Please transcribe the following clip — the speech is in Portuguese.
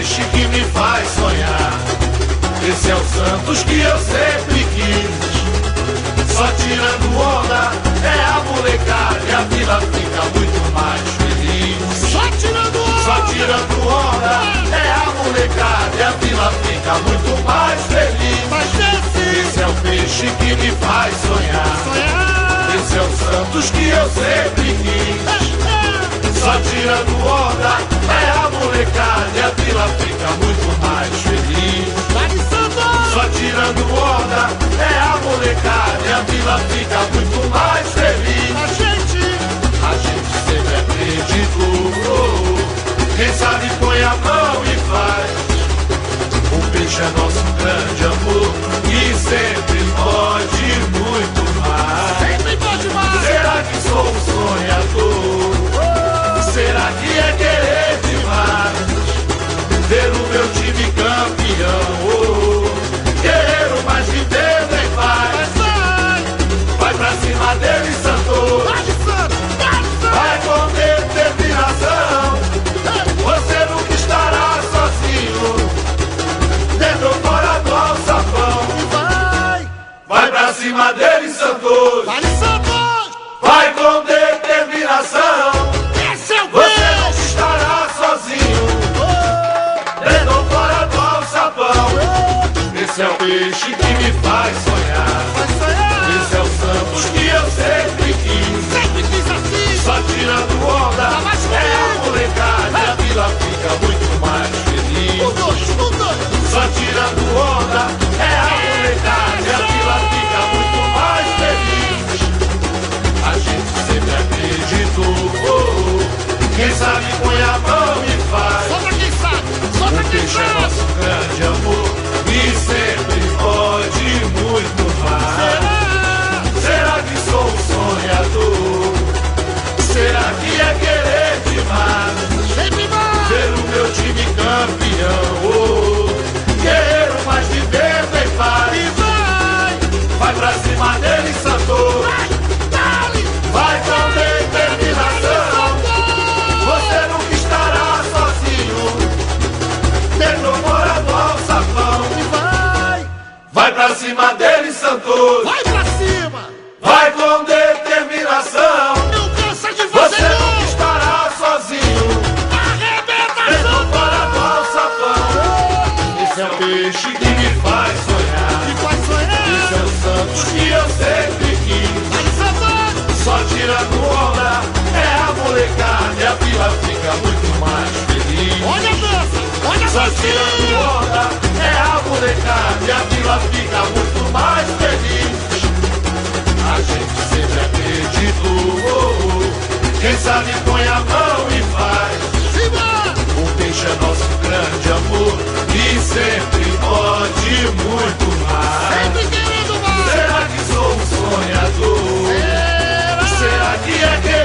peixe que me faz sonhar. Esse é o Santos que eu sempre quis. Só tirando onda é a molecada e a vila fica muito mais feliz. Só tirando onda É a molecada e a vila fica muito mais feliz. Mas Esse é o peixe que me faz sonhar. Esse é o Santos que eu sempre quis. Só tirando onda é a molecada e a vila fica muito mais feliz. Só tirando onda é a molecada e a vila fica muito mais feliz. A gente sempre acreditou. Quem sabe põe a mão e faz. O peixe é nosso grande amor e sempre pode muito mais. Será que sou um sonhador? Será que é querer demais? Ver o meu time campeão. Oh, guerreiro, mas vivendo em paz. Vai pra cima dele, Santos. Vai com determinação. Você nunca estará sozinho. Dentro ou fora do alçapão. Vai pra cima dele, Santos. Vai com determinação. Você nunca estará sozinho. Dentro ou fora do alçapão. Esse é o peixe que me faz sonhar. Esse é o Santos que eu sempre quis. Só tirando onda é a molecada e a vila fica muito mais feliz. Só tirando onda é a molecada e a vila fica muito mais feliz. A gente sempre acreditou. Quem sabe põe a mão e faz. O peixe é nosso grande amor e sempre pode muito mais. Será que sou um sonhador? Será que é querer demais? Ver o meu time campeão. Oh, guerreiro, mas vivendo em paz. Vai pra cima dele, Santos. Vai com determinação. Você nunca estará sozinho. Dentro ou fora do alçapão. Vai pra cima dele, Santos. Vai com determinação. Você nunca estará sozinho. Dentro ou fora do alçapão. Esse é o peixe que me faz sonhar. Esse é o Santos que eu sempre quis. Só tirando onda é a molecada e a vila fica muito mais feliz. Só tirando onda é a molecada e a vila fica muito mais feliz. A gente sempre acreditou. Quem sabe põe a mão e faz. O peixe é nosso grande amor e sempre pode muito mais. Será que sou um sonhador? Será que é querer?